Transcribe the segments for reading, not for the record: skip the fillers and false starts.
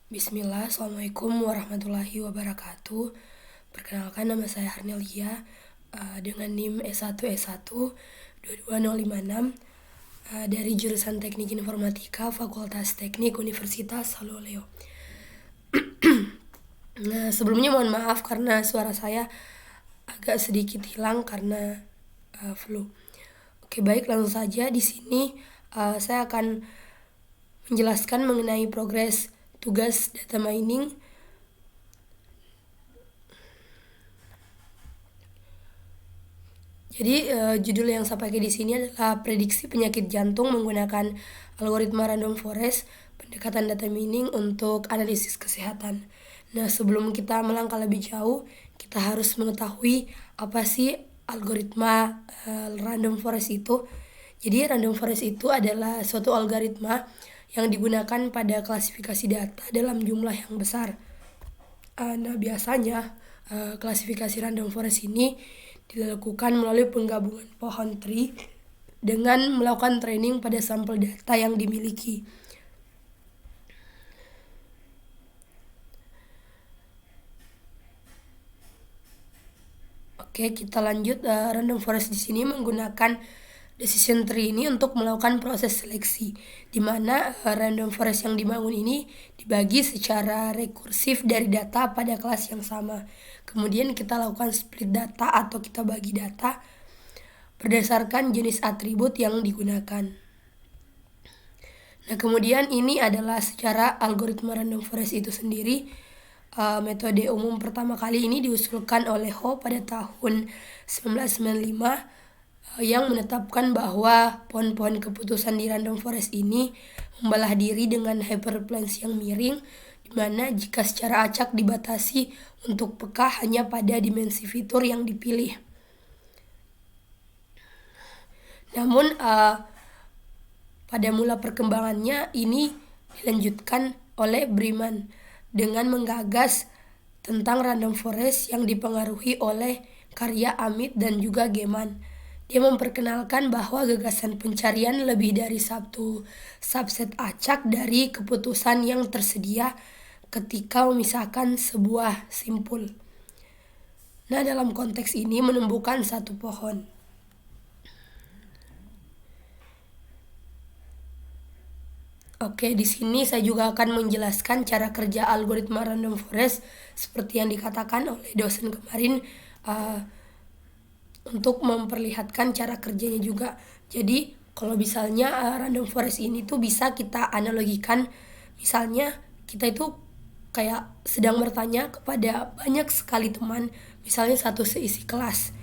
Bismillah, Assalamualaikum warahmatullahi wabarakatuh. Perkenalkan, nama saya Harnelia dengan NIM S1 22056 dari jurusan Teknik Informatika Fakultas Teknik Universitas Haloleo. Nah, sebelumnya mohon maaf karena suara saya agak sedikit hilang karena flu. Oke, baik, langsung saja di sini saya akan menjelaskan mengenai progres tugas data mining. Jadi judul yang saya pakai di sini adalah prediksi penyakit jantung menggunakan algoritma random forest, pendekatan data mining untuk analisis kesehatan. Nah, sebelum kita melangkah lebih jauh, kita harus mengetahui apa sih algoritma random forest itu. Jadi random forest itu adalah suatu algoritma yang digunakan pada klasifikasi data dalam jumlah yang besar. Nah, biasanya klasifikasi random forest ini dilakukan melalui penggabungan pohon tree dengan melakukan training pada sampel data yang dimiliki. Oke, kita lanjut. Random forest di sini menggunakan decision tree ini untuk melakukan proses seleksi, di mana random forest yang dibangun ini dibagi secara rekursif dari data pada kelas yang sama. Kemudian kita lakukan split data atau kita bagi data berdasarkan jenis atribut yang digunakan. Nah, kemudian ini adalah secara algoritma random forest itu sendiri. Metode umum pertama kali ini diusulkan oleh Ho pada tahun 1995 yang menetapkan bahwa pohon-pohon keputusan di random forest ini membelah diri dengan hyperplanes yang miring, di mana jika secara acak dibatasi untuk peka hanya pada dimensi fitur yang dipilih. Namun pada mula perkembangannya ini dilanjutkan oleh Bryman dengan menggagas tentang random forest yang dipengaruhi oleh karya Amit dan juga Geman. Dia memperkenalkan bahwa gagasan pencarian lebih dari satu subset acak dari keputusan yang tersedia ketika memisahkan sebuah simpul. Nah, dalam konteks ini menumbuhkan satu pohon. Oke, di sini saya juga akan menjelaskan cara kerja algoritma random forest seperti yang dikatakan oleh dosen kemarin, untuk memperlihatkan cara kerjanya juga. Jadi kalau misalnya random forest ini tuh bisa kita analogikan, misalnya kita itu kayak sedang bertanya kepada banyak sekali teman, misalnya satu seisi kelas.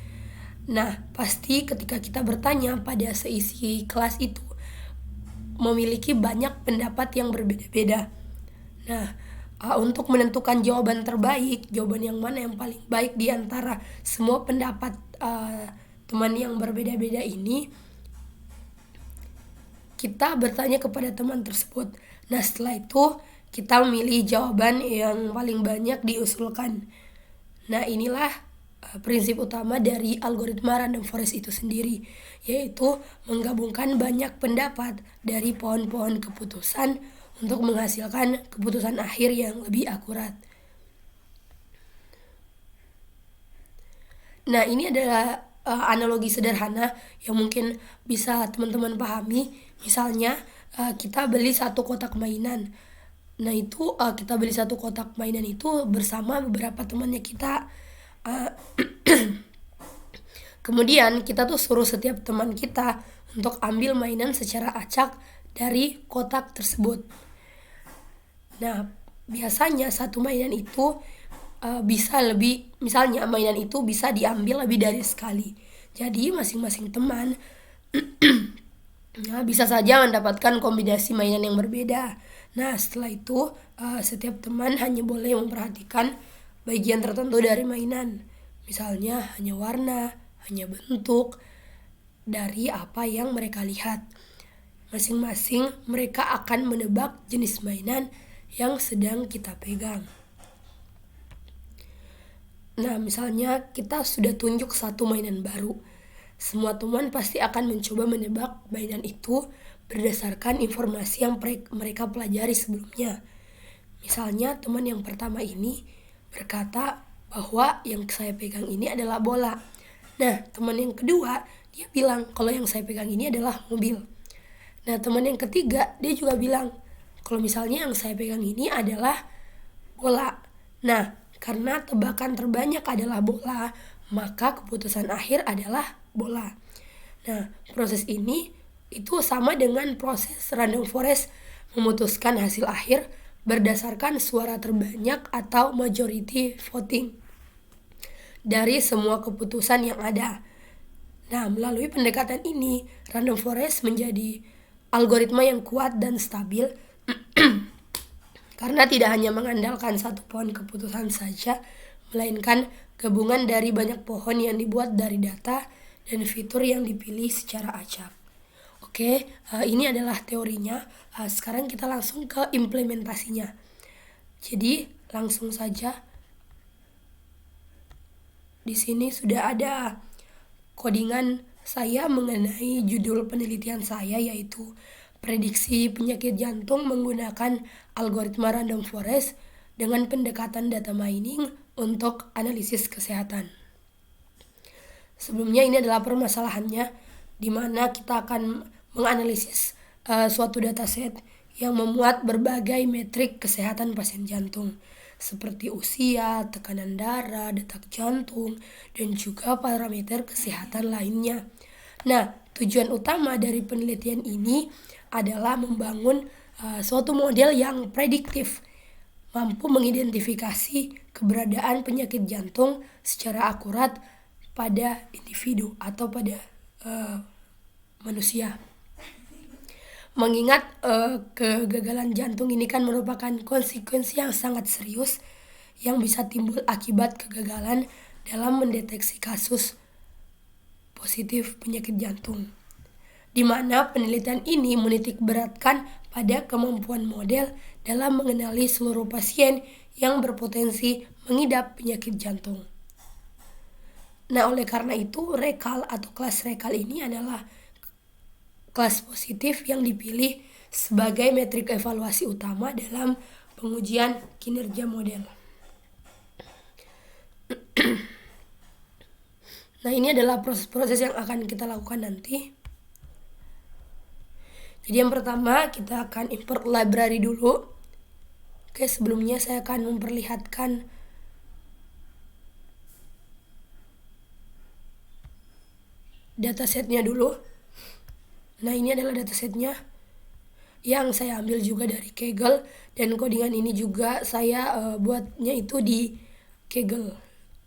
Nah, pasti ketika kita bertanya pada seisi kelas itu memiliki banyak pendapat yang berbeda-beda. Nah, untuk menentukan jawaban terbaik, jawaban yang mana yang paling baik di antara semua pendapat teman yang berbeda-beda ini, kita bertanya kepada teman tersebut. Nah, setelah itu kita memilih jawaban yang paling banyak diusulkan. Nah, inilah prinsip utama dari algoritma random forest itu sendiri, yaitu menggabungkan banyak pendapat dari pohon-pohon keputusan untuk menghasilkan keputusan akhir yang lebih akurat. Nah, ini adalah analogi sederhana yang mungkin bisa teman-teman pahami. Misalnya kita beli satu kotak mainan. Nah, itu kita beli satu kotak mainan itu bersama beberapa temannya kita. Kemudian kita tuh suruh setiap teman kita untuk ambil mainan secara acak dari kotak tersebut. Nah, biasanya satu mainan itu bisa lebih, misalnya mainan itu bisa diambil lebih dari sekali. Jadi masing-masing teman bisa saja mendapatkan kombinasi mainan yang berbeda. Nah, setelah itu setiap teman hanya boleh memperhatikan bagian tertentu dari mainan. Misalnya hanya warna, hanya bentuk dari apa yang mereka lihat. Masing-masing mereka akan menebak jenis mainan yang sedang kita pegang. Nah, misalnya kita sudah tunjuk satu mainan baru. Semua teman pasti akan mencoba menebak mainan itu berdasarkan informasi yang mereka pelajari sebelumnya. Misalnya teman yang pertama ini berkata bahwa yang saya pegang ini adalah bola. Nah, teman yang kedua dia bilang kalau yang saya pegang ini adalah mobil. Nah, teman yang ketiga dia juga bilang kalau misalnya yang saya pegang ini adalah bola. Nah, karena tebakan terbanyak adalah bola, maka keputusan akhir adalah bola. Nah, proses ini itu sama dengan proses random forest memutuskan hasil akhir berdasarkan suara terbanyak atau majority voting dari semua keputusan yang ada. Nah, melalui pendekatan ini, random forest menjadi algoritma yang kuat dan stabil karena tidak hanya mengandalkan satu pohon keputusan saja, melainkan gabungan dari banyak pohon yang dibuat dari data dan fitur yang dipilih secara acak. Oke, ini adalah teorinya. Sekarang kita langsung ke implementasinya. Jadi, langsung saja. Di sini sudah ada codingan saya mengenai judul penelitian saya, yaitu prediksi penyakit jantung menggunakan algoritma random forest dengan pendekatan data mining untuk analisis kesehatan. Sebelumnya ini adalah permasalahannya, di mana kita akan menganalisis suatu dataset yang memuat berbagai metrik kesehatan pasien jantung seperti usia, tekanan darah, detak jantung, dan juga parameter kesehatan lainnya. Nah, tujuan utama dari penelitian ini adalah membangun suatu model yang prediktif, mampu mengidentifikasi keberadaan penyakit jantung secara akurat pada individu atau pada manusia. Mengingat kegagalan jantung ini kan merupakan konsekuensi yang sangat serius yang bisa timbul akibat kegagalan dalam mendeteksi kasus positif penyakit jantung, di mana penelitian ini menitik beratkan pada kemampuan model dalam mengenali seluruh pasien yang berpotensi mengidap penyakit jantung. Nah, oleh karena itu, rekal atau kelas rekal ini adalah kelas positif yang dipilih sebagai metrik evaluasi utama dalam pengujian kinerja model. Nah, ini adalah proses-proses yang akan kita lakukan nanti. Jadi yang pertama kita akan import library dulu. Oke, sebelumnya saya akan memperlihatkan datasetnya dulu. Nah, ini adalah datasetnya yang saya ambil juga dari Kaggle, dan codingan ini juga saya buatnya itu di Kaggle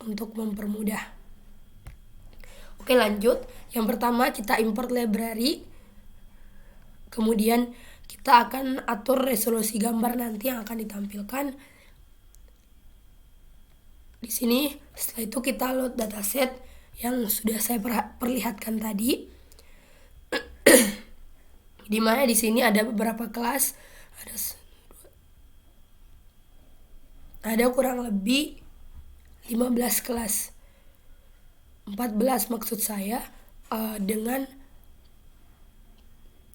untuk mempermudah. Oke, lanjut. Yang pertama kita import library. Kemudian kita akan atur resolusi gambar nanti yang akan ditampilkan. Di sini setelah itu kita load dataset yang sudah saya perlihatkan tadi. Di mana di sini ada beberapa kelas, ada kurang lebih 15 kelas. 14 maksud saya, dengan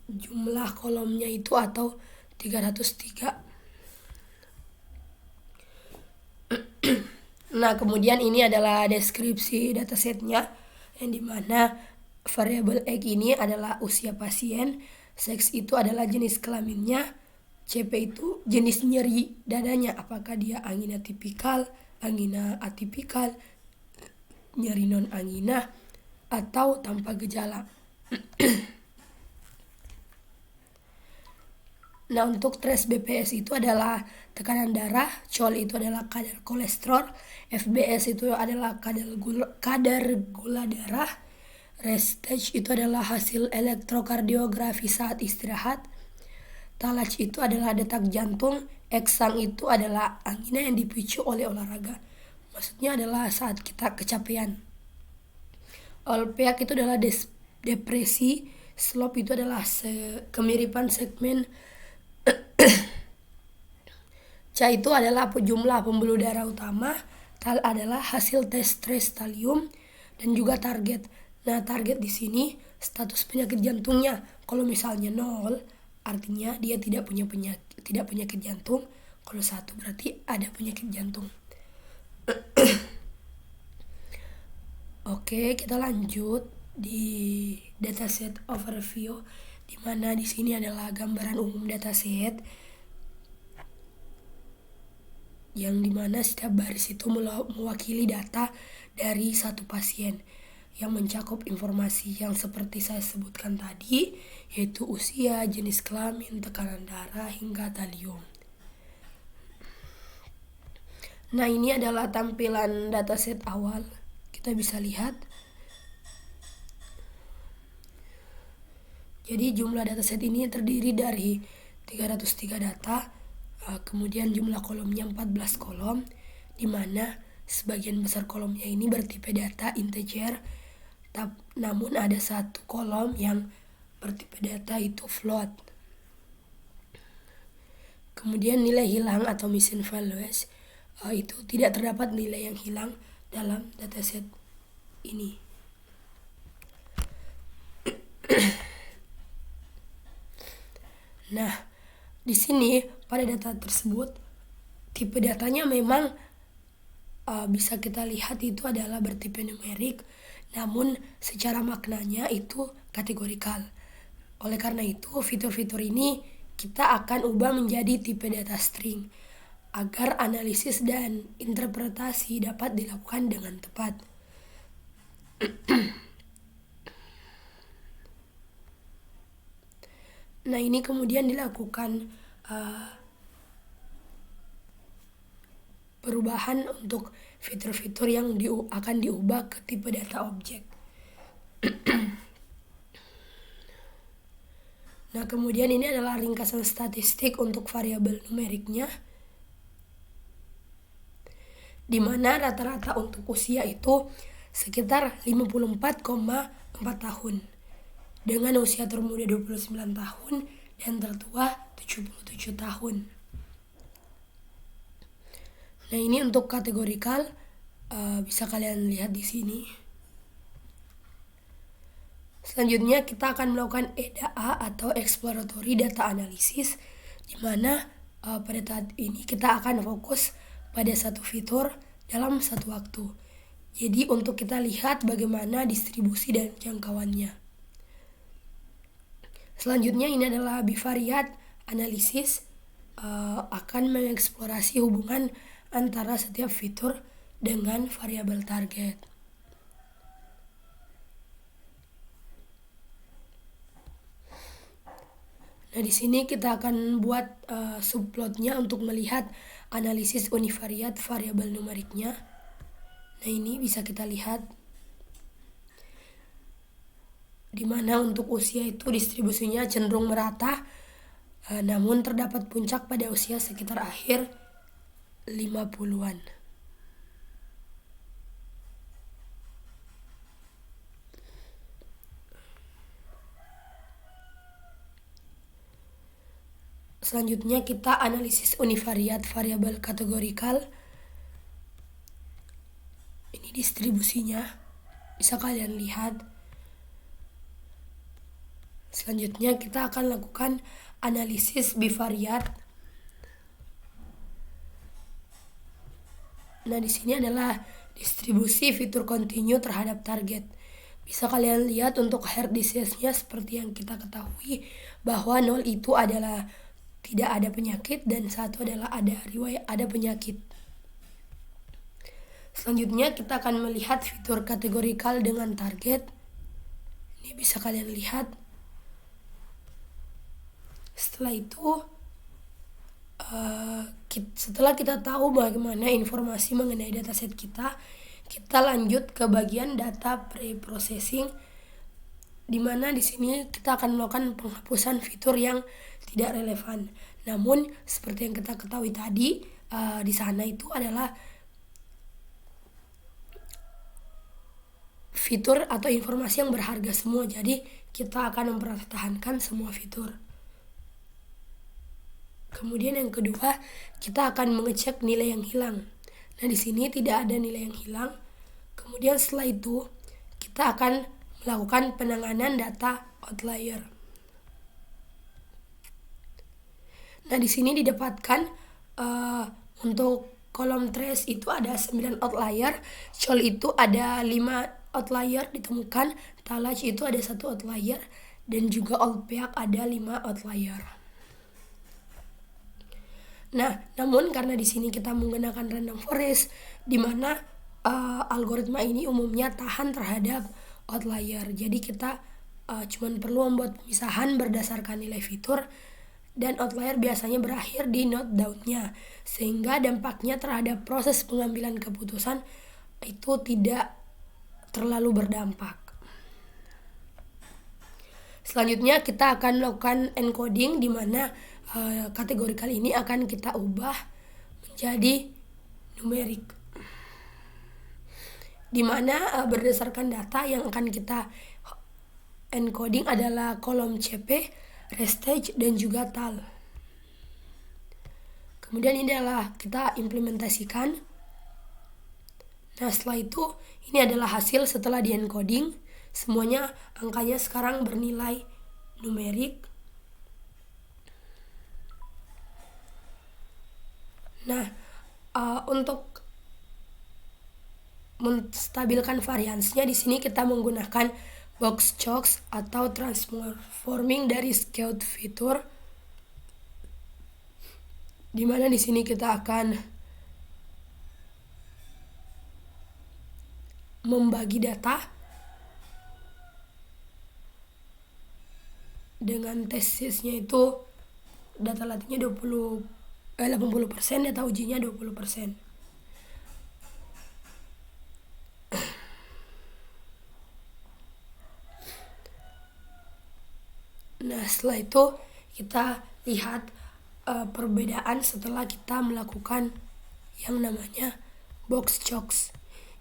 jumlah kolomnya itu atau 303. Nah, kemudian ini adalah deskripsi datasetnya, yang dimana variabel X ini adalah usia pasien, seks itu adalah jenis kelaminnya, CP itu jenis nyeri dadanya, apakah dia angina tipikal, angina atipikal, nyeri non angina, atau tanpa gejala. Nah, untuk threshold BPS itu adalah tekanan darah, CHOL itu adalah kadar kolesterol, FBS itu adalah kadar gula darah, rest stage itu adalah hasil elektrokardiografi saat istirahat, TALAC itu adalah detak jantung, eksang itu adalah angina yang dipicu oleh olahraga. Maksudnya adalah saat kita kecapean. Olpeak itu adalah depresi, slope itu adalah kemiripan segmen, CA itu adalah jumlah pembuluh darah utama, TAL adalah hasil tes stres talium, dan juga target. Nah, target di sini status penyakit jantungnya. Kalau misalnya 0, artinya dia tidak punya penyakit jantung. Kalau 1 berarti ada penyakit jantung. Oke, kita lanjut di dataset overview, di mana di sini adalah gambaran umum dataset yang dimana setiap baris itu mewakili data dari satu pasien yang mencakup informasi yang seperti saya sebutkan tadi, yaitu usia, jenis kelamin, tekanan darah, hingga talium. Nah, ini adalah tampilan dataset awal. Kita bisa lihat. Jadi jumlah dataset ini terdiri dari 303 data, kemudian jumlah kolomnya 14 kolom, di mana sebagian besar kolomnya ini bertipe data integer, namun ada satu kolom yang bertipe data itu float. Kemudian nilai hilang atau missing values, itu tidak terdapat nilai yang hilang dalam dataset ini. Nah, di sini pada data tersebut tipe datanya memang bisa kita lihat itu adalah bertipe numerik, namun secara maknanya itu kategorikal. Oleh karena itu, fitur-fitur ini kita akan ubah menjadi tipe data string agar analisis dan interpretasi dapat dilakukan dengan tepat. Nah, ini kemudian dilakukan perubahan untuk fitur-fitur yang akan diubah ke tipe data objek. Nah, kemudian ini adalah ringkasan statistik untuk variabel numeriknya, di mana rata-rata untuk usia itu sekitar 54,4 tahun, dengan usia termuda 29 tahun dan tertua 77 tahun. Nah, ini untuk kategorikal, bisa kalian lihat di sini. Selanjutnya kita akan melakukan EDA atau exploratory data analysis, di mana pada saat ini kita akan fokus pada satu fitur dalam satu waktu. Jadi untuk kita lihat bagaimana distribusi dan jangkauannya. Selanjutnya ini adalah bivariate analysis, akan mengeksplorasi hubungan antara setiap fitur dengan variabel target. Nah, di sini kita akan buat subplotnya untuk melihat analisis univariat variabel numeriknya. Nah, ini bisa kita lihat di mana untuk usia itu distribusinya cenderung merata, namun terdapat puncak pada usia sekitar akhir 50-an. Selanjutnya kita analisis univariat variabel kategorikal. Ini distribusinya, bisa kalian lihat. Selanjutnya kita akan lakukan analisis bivariat. Nah, di sini adalah distribusi fitur kontinu terhadap target. Bisa kalian lihat untuk hard disease-nya seperti yang kita ketahui bahwa 0 itu adalah tidak ada penyakit dan 1 adalah ada riwayat ada penyakit. Selanjutnya kita akan melihat fitur kategorikal dengan target. Ini bisa kalian lihat. Setelah itu, setelah kita tahu bagaimana informasi mengenai dataset kita lanjut ke bagian data pre-processing, di mana di sini kita akan melakukan penghapusan fitur yang tidak relevan. Namun seperti yang kita ketahui tadi, di sana itu adalah fitur atau informasi yang berharga semua. Jadi kita akan mempertahankan semua fitur. Kemudian yang kedua, kita akan mengecek nilai yang hilang. Nah, di sini tidak ada nilai yang hilang. Kemudian setelah itu, kita akan melakukan penanganan data outlier. Nah, di sini didapatkan Untuk kolom trace itu ada 9 outlier, shoal itu ada 5 outlier ditemukan, Talaj itu ada 1 outlier, dan juga Olpeak ada 5 outlier. Nah, namun karena di sini kita menggunakan random forest, di mana algoritma ini umumnya tahan terhadap outlier. Jadi kita cuman perlu membuat pemisahan berdasarkan nilai fitur, dan outlier biasanya berakhir di note down-nya, sehingga dampaknya terhadap proses pengambilan keputusan itu tidak terlalu berdampak. Selanjutnya kita akan melakukan encoding, di mana kategori kali ini akan kita ubah menjadi numerik, di mana berdasarkan data yang akan kita encoding adalah kolom CP, restage, dan juga tal. Kemudian ini adalah kita implementasikan. Nah, setelah itu ini adalah hasil setelah di encoding. Semuanya angkanya sekarang bernilai numerik. Nah, untuk menstabilkan variansnya, di sini kita menggunakan box chocks atau transforming dari scout fitur, di mana di sini kita akan membagi data dengan tesisnya itu data latihnya 80%, data ujinya 20%. Nah, setelah itu kita lihat perbedaan setelah kita melakukan yang namanya box chocks.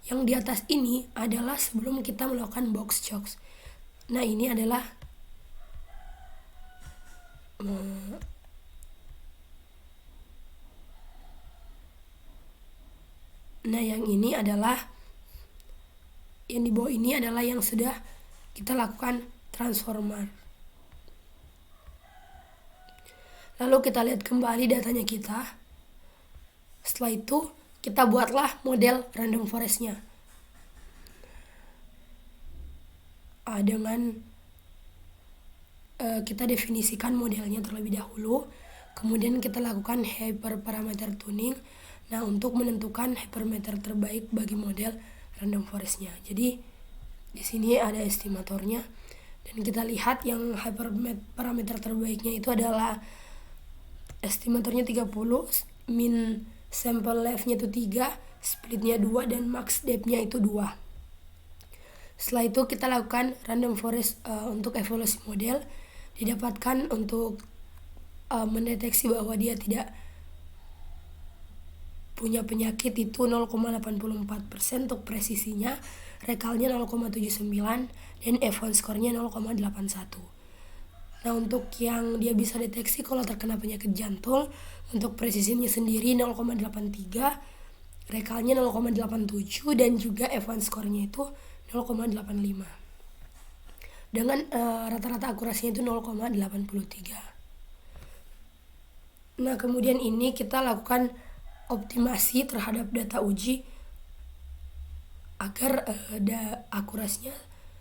Yang di atas ini adalah sebelum kita melakukan box chocks. Nah, ini adalah yang ini adalah yang di bawah ini adalah yang sudah kita lakukan transformer. Lalu kita lihat kembali datanya kita. Setelah itu kita buatlah model random forest-nya. Dengan kita definisikan modelnya terlebih dahulu, kemudian kita lakukan hyperparameter tuning. Nah, untuk menentukan hyperparameter terbaik bagi model random forest-nya. Jadi di sini ada estimatornya, dan kita lihat yang hyperparameter terbaiknya itu adalah estimatornya 30, min sample length-nya itu 3, splitnya 2, dan max depth-nya itu 2. Setelah itu kita lakukan random forest untuk evaluasi model, didapatkan untuk mendeteksi bahwa dia tidak punya penyakit itu 0,84% untuk presisinya, rekalnya 0,79, dan F1 score-nya 0,81. Nah, untuk yang dia bisa deteksi kalau terkena penyakit jantung, untuk presisinya sendiri 0,83, rekalnya 0,87, dan juga F1 score-nya itu 0,85. Dengan rata-rata akurasinya itu 0,83. Nah, kemudian ini kita lakukan optimasi terhadap data uji agar akurasinya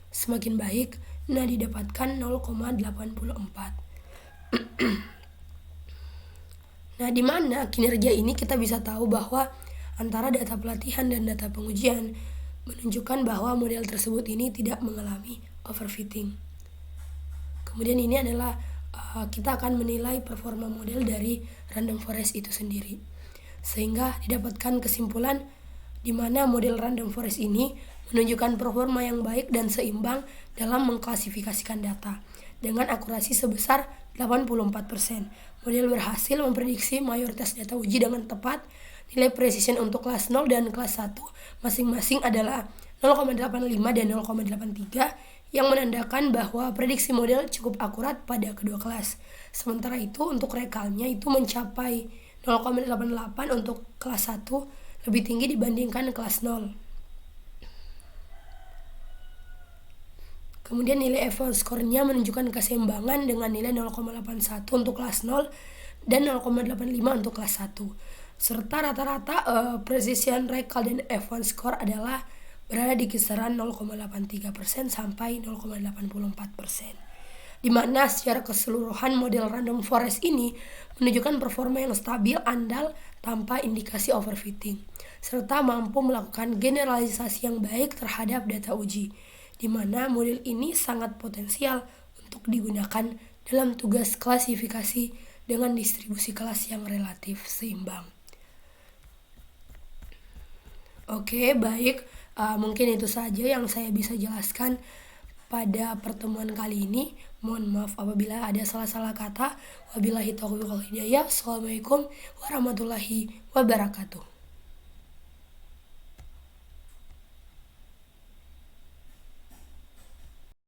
semakin baik. Nah, didapatkan 0,84. Nah, di mana kinerja ini kita bisa tahu bahwa antara data pelatihan dan data pengujian menunjukkan bahwa model tersebut ini tidak mengalami overfitting. Kemudian ini adalah kita akan menilai performa model dari random forest itu sendiri, sehingga didapatkan kesimpulan di mana model random forest ini menunjukkan performa yang baik dan seimbang dalam mengklasifikasikan data dengan akurasi sebesar 84%. Model berhasil memprediksi mayoritas data uji dengan tepat. Nilai precision untuk kelas 0 dan kelas 1 masing-masing adalah 0,85 dan 0,83, yang menandakan bahwa prediksi model cukup akurat pada kedua kelas. Sementara itu untuk rekalnya itu mencapai 0,88 untuk kelas 1, lebih tinggi dibandingkan kelas 0. Kemudian nilai F1 score-nya menunjukkan keseimbangan dengan nilai 0,81 untuk kelas 0 dan 0,85 untuk kelas 1. Serta rata-rata precision recall dan F1 score adalah berada di kisaran 0,83% sampai 0,84%. Di mana secara keseluruhan model random forest ini menunjukkan performa yang stabil, andal, tanpa indikasi overfitting, serta mampu melakukan generalisasi yang baik terhadap data uji, di mana model ini sangat potensial untuk digunakan dalam tugas klasifikasi dengan distribusi kelas yang relatif seimbang. Oke, baik. Mungkin itu saja yang saya bisa jelaskan pada pertemuan kali ini. Mohon maaf apabila ada salah-salah kata. Wabillahi taufiq wal hidayah. Assalamualaikum warahmatullahi wabarakatuh.